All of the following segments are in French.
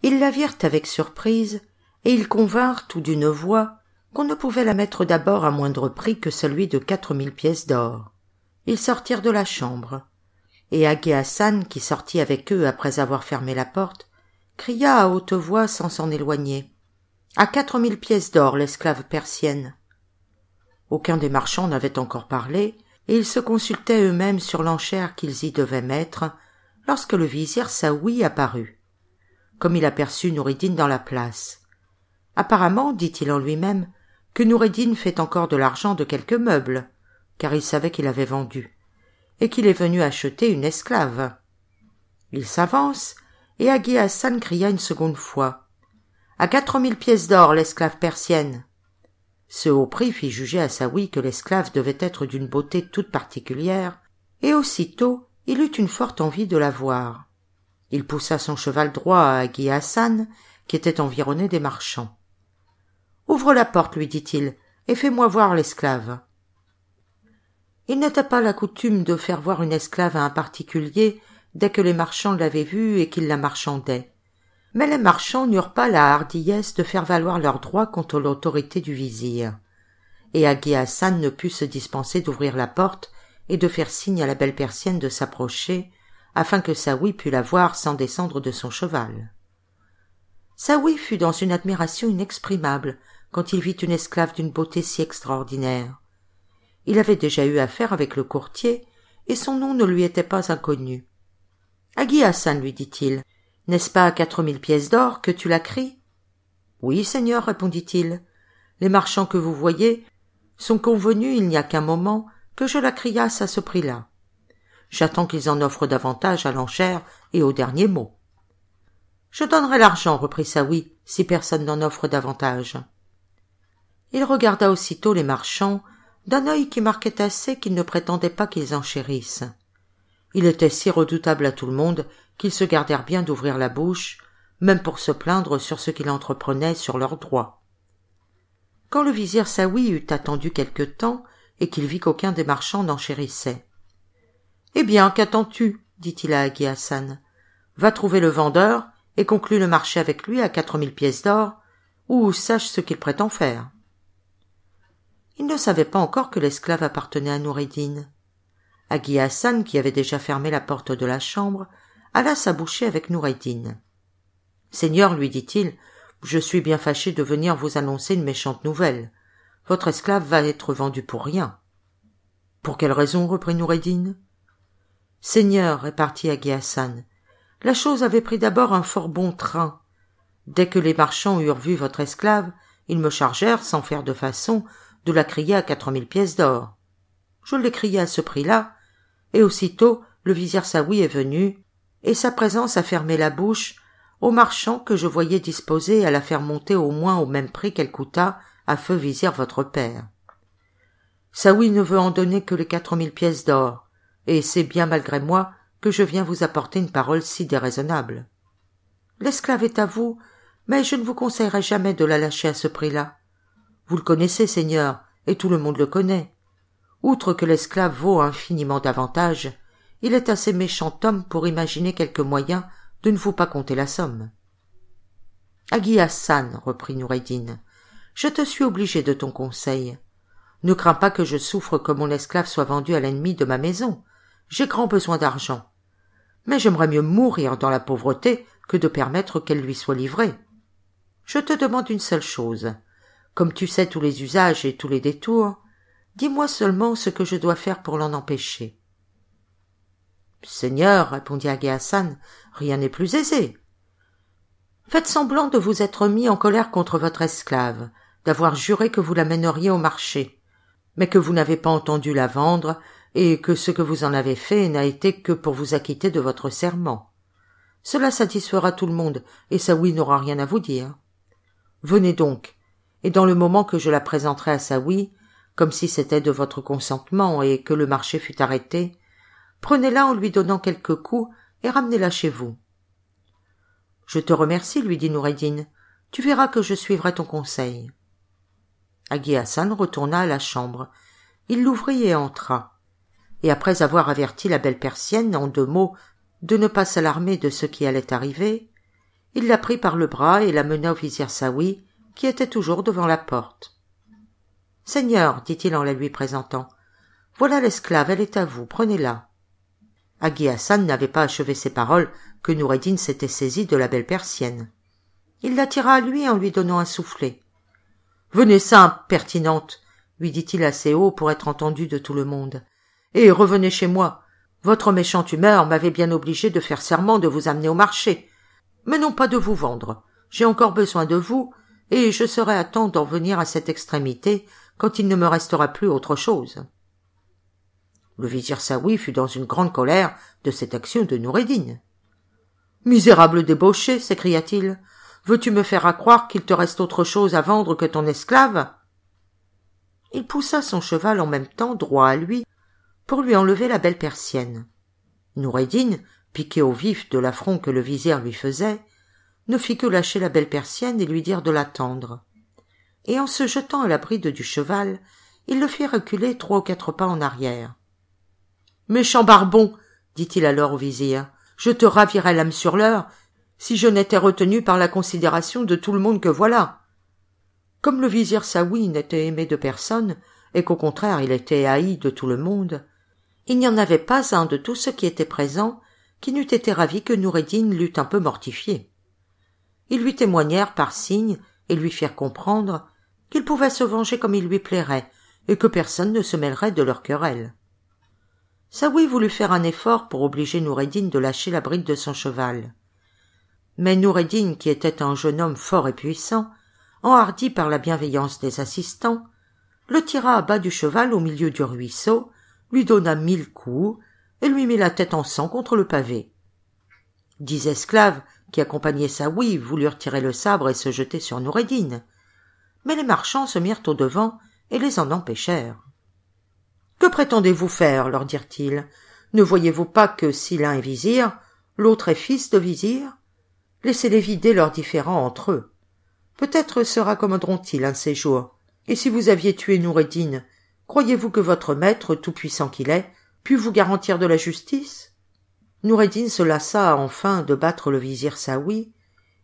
Ils la virent avec surprise, et ils convinrent tout d'une voix qu'on ne pouvait la mettre d'abord à moindre prix que celui de 4000 pièces d'or. Ils sortirent de la chambre, et Hagi Hassan, qui sortit avec eux après avoir fermé la porte, cria à haute voix sans s'en éloigner. « À 4000 pièces d'or, l'esclave persienne !» Aucun des marchands n'avait encore parlé, et ils se consultaient eux-mêmes sur l'enchère qu'ils y devaient mettre, lorsque le vizir Saouy apparut. Comme il aperçut Noureddin dans la place. Apparemment, dit-il en lui-même, que Noureddin fait encore de l'argent de quelques meubles, car il savait qu'il avait vendu, et qu'il est venu acheter une esclave. Il s'avance, et Hagi Hassan cria une seconde fois. « À 4000 pièces d'or, l'esclave persienne !» Ce haut prix fit juger à Saouy que l'esclave devait être d'une beauté toute particulière, et aussitôt il eut une forte envie de la voir. Il poussa son cheval droit à Hagi Hassan, qui était environné des marchands. « Ouvre la porte, lui dit-il, et fais-moi voir l'esclave. » Il n'était pas la coutume de faire voir une esclave à un particulier dès que les marchands l'avaient vue et qu'ils la marchandaient. Mais les marchands n'eurent pas la hardiesse de faire valoir leurs droits contre l'autorité du vizir, et Hagi Hassan ne put se dispenser d'ouvrir la porte et de faire signe à la belle persienne de s'approcher, afin que Saouy pût la voir sans descendre de son cheval. Saouy fut dans une admiration inexprimable quand il vit une esclave d'une beauté si extraordinaire. Il avait déjà eu affaire avec le courtier, et son nom ne lui était pas inconnu. « Hagi Hassan, lui dit-il, n'est-ce pas à 4000 pièces d'or que tu la cries ?»« Oui, seigneur, répondit-il. Les marchands que vous voyez sont convenus il n'y a qu'un moment que je la criasse à ce prix-là. J'attends qu'ils en offrent davantage à l'enchère et au dernier mot. »« Je donnerai l'argent, reprit Saouy, si personne n'en offre davantage. » Il regarda aussitôt les marchands d'un œil qui marquait assez qu'il ne prétendait pas qu'ils enchérissent. Il était si redoutable à tout le monde qu'ils se gardèrent bien d'ouvrir la bouche, même pour se plaindre sur ce qu'il entreprenait sur leurs droits. Quand le vizir Saouy eut attendu quelque temps et qu'il vit qu'aucun des marchands n'enchérissait. « Eh bien, qu'attends-tu » dit-il à Hagi Hassan. « Va trouver le vendeur et conclus le marché avec lui à 4000 pièces d'or, ou sache ce qu'il prétend faire. » Il ne savait pas encore que l'esclave appartenait à Noureddin. Hagi Hassan, qui avait déjà fermé la porte de la chambre, alla s'aboucher avec Noureddin. « Seigneur, lui dit-il, je suis bien fâché de venir vous annoncer une méchante nouvelle. Votre esclave va être vendue pour rien. »« Pour quelle raison ?» reprit Noureddin. « Seigneur, répartit Hagi Hassan, la chose avait pris d'abord un fort bon train. Dès que les marchands eurent vu votre esclave, ils me chargèrent, sans faire de façon, de la crier à 4000 pièces d'or. Je l'ai criée à ce prix-là, et aussitôt le vizir Saouy est venu, et sa présence a fermé la bouche aux marchands que je voyais disposés à la faire monter au moins au même prix qu'elle coûta à feu vizir votre père. Saouy ne veut en donner que les 4000 pièces d'or, et c'est bien malgré moi que je viens vous apporter une parole si déraisonnable. L'esclave est à vous, mais je ne vous conseillerais jamais de la lâcher à ce prix-là. Vous le connaissez, seigneur, et tout le monde le connaît. Outre que l'esclave vaut infiniment davantage, il est assez méchant homme pour imaginer quelque moyen de ne vous pas compter la somme. « Hagi Hassan, reprit Noureddin, je te suis obligé de ton conseil. Ne crains pas que je souffre que mon esclave soit vendu à l'ennemi de ma maison. J'ai grand besoin d'argent. Mais j'aimerais mieux mourir dans la pauvreté que de permettre qu'elle lui soit livrée. Je te demande une seule chose. Comme tu sais tous les usages et tous les détours, dis-moi seulement ce que je dois faire pour l'en empêcher. »« Seigneur, répondit Hagi Hassan, rien n'est plus aisé. Faites semblant de vous être mis en colère contre votre esclave, d'avoir juré que vous la mèneriez au marché, mais que vous n'avez pas entendu la vendre et que ce que vous en avez fait n'a été que pour vous acquitter de votre serment. Cela satisfera tout le monde, et Saouy n'aura rien à vous dire. Venez donc, et dans le moment que je la présenterai à Saouy, comme si c'était de votre consentement et que le marché fût arrêté, prenez-la en lui donnant quelques coups et ramenez-la chez vous. »« Je te remercie, lui dit Noureddin. Tu verras que je suivrai ton conseil. » Hagi Hassan retourna à la chambre. Il l'ouvrit et entra. Et après avoir averti la belle persienne en 2 mots de ne pas s'alarmer de ce qui allait arriver, Il la prit par le bras et la mena au vizir Saouy, qui était toujours devant la porte. « Seigneur, dit-il en la lui présentant, voilà l'esclave, elle est à vous, prenez-la. » Hagi Hassan n'avait pas achevé ces paroles que Noureddin s'était saisi de la belle persienne. Il l'attira à lui en lui donnant un soufflet. « Venez ça, impertinente, lui dit-il assez haut pour être entendu de tout le monde, et revenez chez moi. Votre méchante humeur m'avait bien obligé de faire serment de vous amener au marché, mais non pas de vous vendre. J'ai encore besoin de vous, et je serai à temps d'en venir à cette extrémité quand il ne me restera plus autre chose. » Le vizir Saouy fut dans une grande colère de cette action de Noureddin. « Misérable débauché, s'écria-t-il, veux-tu me faire accroire qu'il te reste autre chose à vendre que ton esclave ?» Il poussa son cheval en même temps droit à lui pour lui enlever la belle persienne. Noureddin, piqué au vif de l'affront que le vizir lui faisait, ne fit que lâcher la belle persienne et lui dire de l'attendre. Et en se jetant à la bride du cheval, il le fit reculer 3 ou 4 pas en arrière. « Méchant barbon, dit-il alors au vizir, je te ravirais l'âme sur l'heure si je n'étais retenu par la considération de tout le monde que voilà. » Comme le vizir Saouy n'était aimé de personne, et qu'au contraire il était haï de tout le monde, il n'y en avait pas un de tous ceux qui étaient présents qui n'eût été ravi que Noureddin l'eût un peu mortifié. Ils lui témoignèrent par signes et lui firent comprendre qu'il pouvait se venger comme il lui plairait, et que personne ne se mêlerait de leur querelle. Saouy voulut faire un effort pour obliger Noureddin de lâcher la bride de son cheval. Mais Noureddin, qui était un jeune homme fort et puissant, enhardi par la bienveillance des assistants, le tira à bas du cheval au milieu du ruisseau, lui donna 1000 coups et lui mit la tête en sang contre le pavé. 10 esclaves qui accompagnaient Saouy voulurent tirer le sabre et se jeter sur Noureddin, mais les marchands se mirent au devant et les en empêchèrent. « Que prétendez-vous faire ?» leur dirent-ils. « Ne voyez-vous pas que si l'un est vizir, l'autre est fils de vizir ? Laissez-les vider leurs différends entre eux. Peut-être se raccommoderont-ils un de ces jours. Et si vous aviez tué Noureddin, croyez-vous que votre maître, tout-puissant qu'il est, pût vous garantir de la justice ?» Noureddin se lassa enfin de battre le vizir Saouy.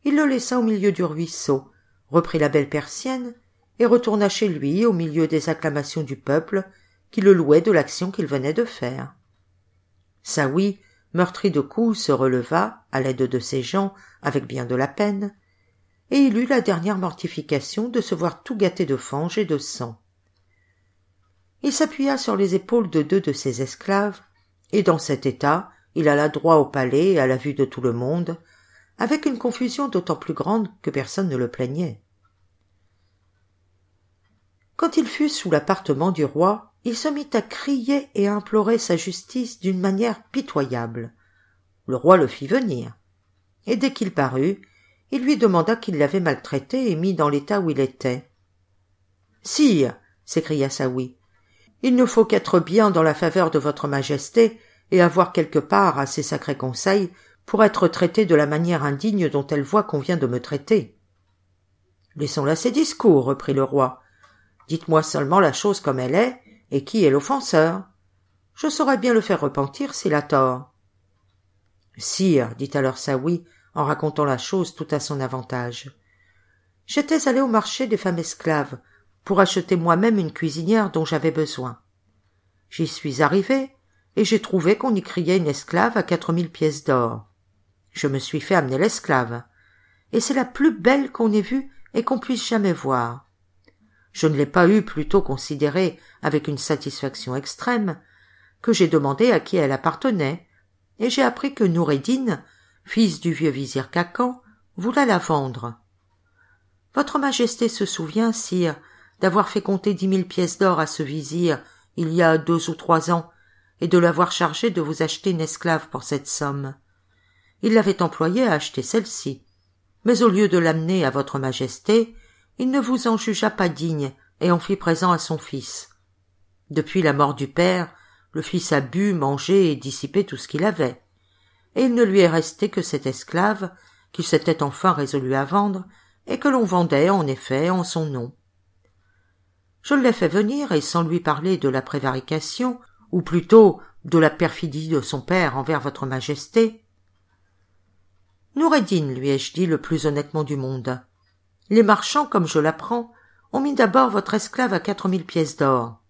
Il le laissa au milieu du ruisseau, reprit la belle persienne et retourna chez lui au milieu des acclamations du peuple qui le louait de l'action qu'il venait de faire. Saouy, meurtri de coups, se releva, à l'aide de ses gens, avec bien de la peine, et il eut la dernière mortification de se voir tout gâté de fange et de sang. Il s'appuya sur les épaules de 2 de ses esclaves, et dans cet état, il alla droit au palais à la vue de tout le monde, avec une confusion d'autant plus grande que personne ne le plaignait. Quand il fut sous l'appartement du roi, il se mit à crier et à implorer sa justice d'une manière pitoyable. Le roi le fit venir, et dès qu'il parut, il lui demanda qui l'avait maltraité et mis dans l'état où il était. « Sire, s'écria Saouy, il ne faut qu'être bien dans la faveur de votre majesté et avoir quelque part à ses sacrés conseils pour être traité de la manière indigne dont elle voit qu'on vient de me traiter. »« Laissons là ces discours, reprit le roi. Dites-moi seulement la chose comme elle est, et qui est l'offenseur. Je saurais bien le faire repentir s'il a tort. »« Sire, dit alors Saouy, en racontant la chose tout à son avantage, j'étais allé au marché des femmes esclaves pour acheter moi-même une cuisinière dont j'avais besoin. J'y suis arrivé, et j'ai trouvé qu'on y criait une esclave à 4000 pièces d'or. Je me suis fait amener l'esclave, et c'est la plus belle qu'on ait vue et qu'on puisse jamais voir. Je ne l'ai pas eue plutôt considérée avec une satisfaction extrême, que j'ai demandé à qui elle appartenait, et j'ai appris que Noureddin, fils du vieux vizir Khacan, voulait la vendre. Votre majesté se souvient, sire, d'avoir fait compter 10 000 pièces d'or à ce vizir il y a 2 ou 3 ans, et de l'avoir chargé de vous acheter une esclave pour cette somme. Il l'avait employée à acheter celle-ci, mais au lieu de l'amener à votre majesté, il ne vous en jugea pas digne et en fit présent à son fils. Depuis la mort du père, le fils a bu, mangé et dissipé tout ce qu'il avait, et il ne lui est resté que cette esclave qu'il s'était enfin résolu à vendre et que l'on vendait en effet en son nom. Je l'ai fait venir et sans lui parler de la prévarication, ou plutôt de la perfidie de son père envers votre majesté, Noureddin, lui ai-je dit le plus honnêtement du monde, les marchands, comme je l'apprends, ont mis d'abord votre esclave à 4000 pièces d'or.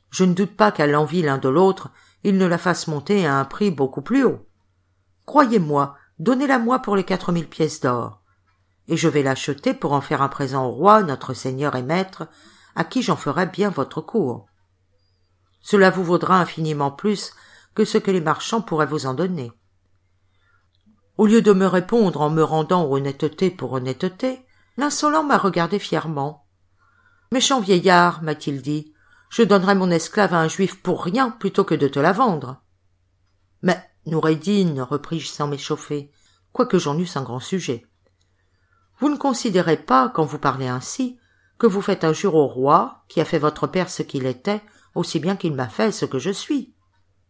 Je ne doute pas qu'à l'envie l'un de l'autre, ils ne la fassent monter à un prix beaucoup plus haut. Croyez-moi, donnez-la-moi pour les 4000 pièces d'or, et je vais l'acheter pour en faire un présent au roi, notre seigneur et maître, à qui j'en ferai bien votre cour. Cela vous vaudra infiniment plus que ce que les marchands pourraient vous en donner. » Au lieu de me répondre en me rendant honnêteté pour honnêteté, l'insolent m'a regardé fièrement. « Méchant vieillard, m'a-t-il dit, je donnerais mon esclave à un juif pour rien plutôt que de te la vendre. »« Mais, Noureddin, repris-je sans m'échauffer, quoique j'en eusse un grand sujet, vous ne considérez pas, quand vous parlez ainsi, que vous faites injure au roi, qui a fait votre père ce qu'il était, aussi bien qu'il m'a fait ce que je suis.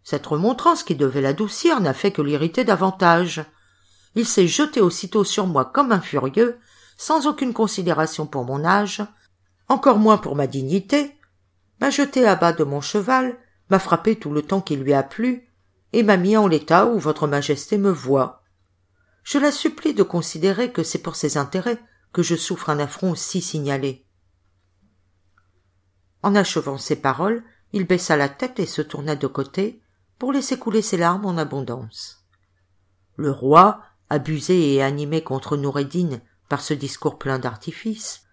Cette remontrance qui devait l'adoucir n'a fait que l'irriter davantage. Il s'est jeté aussitôt sur moi comme un furieux, sans aucune considération pour mon âge, encore moins pour ma dignité, m'a jeté à bas de mon cheval, m'a frappé tout le temps qu'il lui a plu, et m'a mis en l'état où votre majesté me voit. Je la supplie de considérer que c'est pour ses intérêts que je souffre un affront si signalé. » En achevant ces paroles, il baissa la tête et se tourna de côté pour laisser couler ses larmes en abondance. Le roi, abusé et animé contre Noureddin par ce discours plein d'artifice,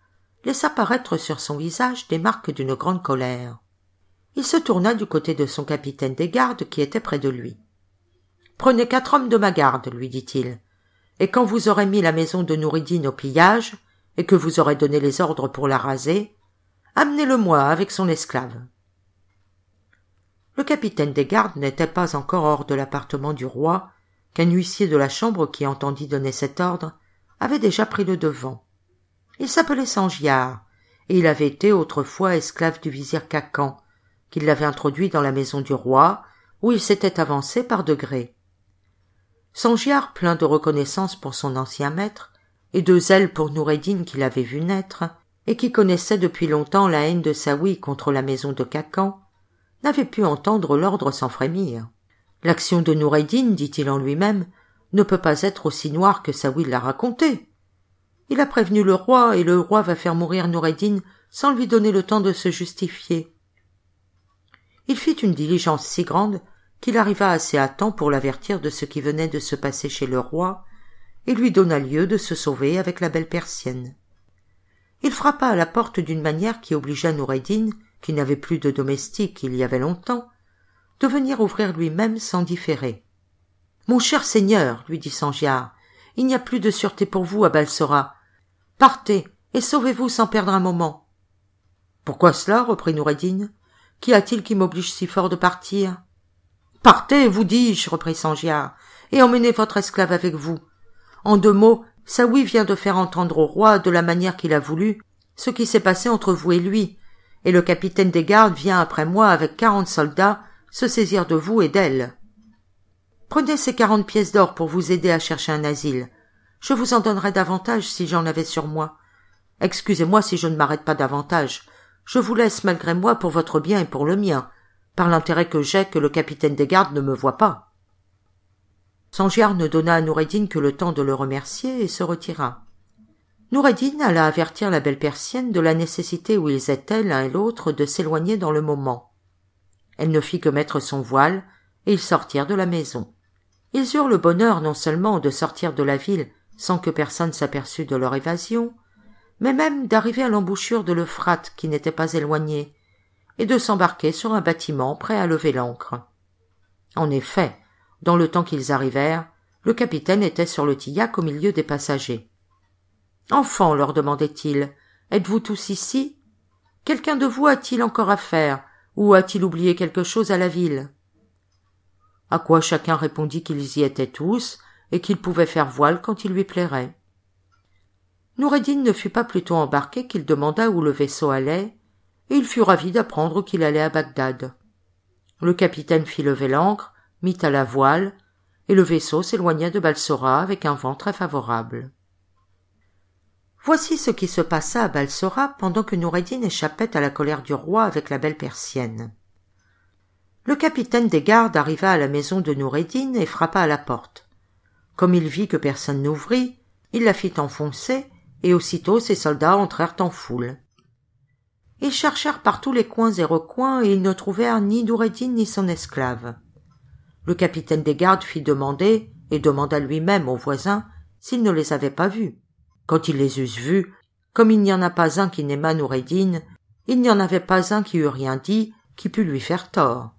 laissa paraître sur son visage des marques d'une grande colère. Il se tourna du côté de son capitaine des gardes qui était près de lui. « Prenez 4 hommes de ma garde, lui dit-il, et quand vous aurez mis la maison de Noureddin au pillage, et que vous aurez donné les ordres pour la raser, amenez-le-moi avec son esclave. » Le capitaine des gardes n'était pas encore hors de l'appartement du roi, qu'un huissier de la chambre qui entendit donner cet ordre avait déjà pris le devant. Il s'appelait Sangiar, et il avait été autrefois esclave du vizir Khacan, qui l'avait introduit dans la maison du roi, où il s'était avancé par degrés. Sangiar, plein de reconnaissance pour son ancien maître, et de zèle pour Noureddin qui l'avait vu naître, et qui connaissait depuis longtemps la haine de Saouy contre la maison de Khacan, n'avait pu entendre l'ordre sans frémir. L'action de Noureddin, dit-il en lui-même, ne peut pas être aussi noire que Saouy l'a raconté. Il a prévenu le roi, et le roi va faire mourir Noureddin sans lui donner le temps de se justifier. Il fit une diligence si grande qu'il arriva assez à temps pour l'avertir de ce qui venait de se passer chez le roi, et lui donna lieu de se sauver avec la belle persienne. Il frappa à la porte d'une manière qui obligea Noureddin, qui n'avait plus de domestique il y avait longtemps, de venir ouvrir lui-même sans différer. « Mon cher seigneur, lui dit Sangiar, il n'y a plus de sûreté pour vous à Balsora. Partez et sauvez-vous sans perdre un moment. »« Pourquoi cela ?» reprit Noureddin. « Qu'y a-t-il qui m'oblige si fort de partir ?»« Partez, vous dis-je, reprit Sangiar, et emmenez votre esclave avec vous. En 2 mots, Saouy vient de faire entendre au roi, de la manière qu'il a voulu, ce qui s'est passé entre vous et lui, et le capitaine des gardes vient après moi avec 40 soldats se saisir de vous et d'elle. Prenez ces 40 pièces d'or pour vous aider à chercher un asile. Je vous en donnerais davantage si j'en avais sur moi. Excusez-moi si je ne m'arrête pas davantage. Je vous laisse malgré moi pour votre bien et pour le mien, par l'intérêt que j'ai que le capitaine des gardes ne me voie pas. » Sangiar ne donna à Noureddin que le temps de le remercier et se retira. Noureddin alla avertir la belle persienne de la nécessité où ils étaient l'un et l'autre de s'éloigner dans le moment. Elle ne fit que mettre son voile, et ils sortirent de la maison. Ils eurent le bonheur non seulement de sortir de la ville sans que personne s'aperçût de leur évasion, mais même d'arriver à l'embouchure de l'Euphrate qui n'était pas éloignée, et de s'embarquer sur un bâtiment prêt à lever l'ancre. En effet, dans le temps qu'ils arrivèrent, le capitaine était sur le tillac au milieu des passagers. « Enfants, leur demandait-il, êtes-vous tous ici? Quelqu'un de vous a-t-il encore affaire, ou a-t-il oublié quelque chose à la ville ?» À quoi chacun répondit qu'ils y étaient tous, et qu'ils pouvaient faire voile quand il lui plairait. Noureddin ne fut pas plutôt embarqué qu'il demanda où le vaisseau allait, et il fut ravi d'apprendre qu'il allait à Bagdad. Le capitaine fit lever l'ancre, mit à la voile, et le vaisseau s'éloigna de Balsora avec un vent très favorable. Voici ce qui se passa à Balsora pendant que Noureddin échappait à la colère du roi avec la belle persienne. Le capitaine des gardes arriva à la maison de Noureddin et frappa à la porte. Comme il vit que personne n'ouvrit, il la fit enfoncer, et aussitôt ses soldats entrèrent en foule. Ils cherchèrent par tous les coins et recoins, et ils ne trouvèrent ni Noureddin ni son esclave. Le capitaine des gardes fit demander, et demanda lui-même aux voisins, s'ils ne les avaient pas vus. Quand ils les eussent vus, comme il n'y en a pas un qui n'aimât Noureddin, il n'y en avait pas un qui eût rien dit, qui pût lui faire tort.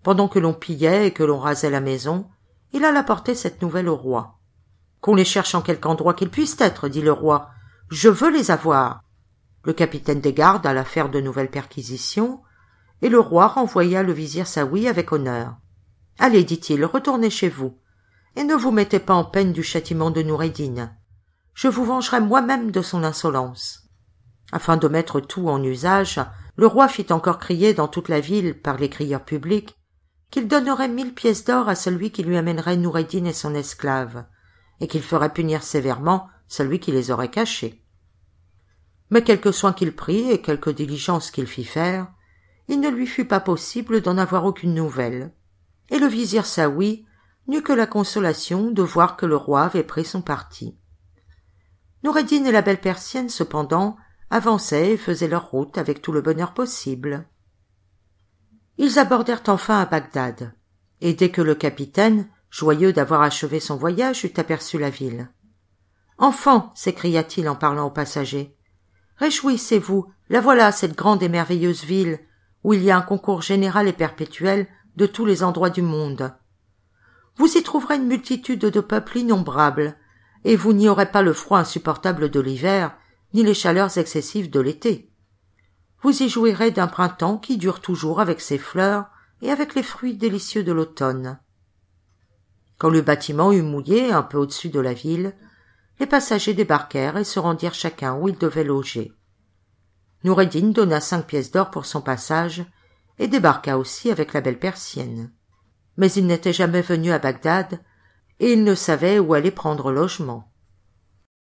Pendant que l'on pillait et que l'on rasait la maison, il alla porter cette nouvelle au roi. « Qu'on les cherche en quelque endroit qu'ils puissent être, dit le roi. Je veux les avoir. » Le capitaine des gardes alla faire de nouvelles perquisitions, et le roi renvoya le vizir Saouy avec honneur. « Allez, dit-il, retournez chez vous, et ne vous mettez pas en peine du châtiment de Noureddin. Je vous vengerai moi-même de son insolence. » Afin de mettre tout en usage, le roi fit encore crier dans toute la ville par les crieurs publics qu'il donnerait 1000 pièces d'or à celui qui lui amènerait Noureddin et son esclave, et qu'il ferait punir sévèrement celui qui les aurait cachés. Mais quelque soin qu'il prit et quelque diligence qu'il fit faire, il ne lui fut pas possible d'en avoir aucune nouvelle, et le vizir Saouy n'eut que la consolation de voir que le roi avait pris son parti. Noureddin et la belle persienne, cependant, avançaient et faisaient leur route avec tout le bonheur possible. Ils abordèrent enfin à Bagdad, et dès que le capitaine, joyeux d'avoir achevé son voyage, eut aperçu la ville. « Enfants, s'écria-t-il en parlant aux passagers, réjouissez-vous, la voilà cette grande et merveilleuse ville, où il y a un concours général et perpétuel de tous les endroits du monde. Vous y trouverez une multitude de peuples innombrables, et vous n'y aurez pas le froid insupportable de l'hiver, ni les chaleurs excessives de l'été. Vous y jouirez d'un printemps qui dure toujours avec ses fleurs et avec les fruits délicieux de l'automne. » Quand le bâtiment eut mouillé un peu au-dessus de la ville, les passagers débarquèrent et se rendirent chacun où ils devaient loger. Noureddin donna 5 pièces d'or pour son passage et débarqua aussi avec la belle persienne. Mais il n'était jamais venu à Bagdad et il ne savait où aller prendre logement.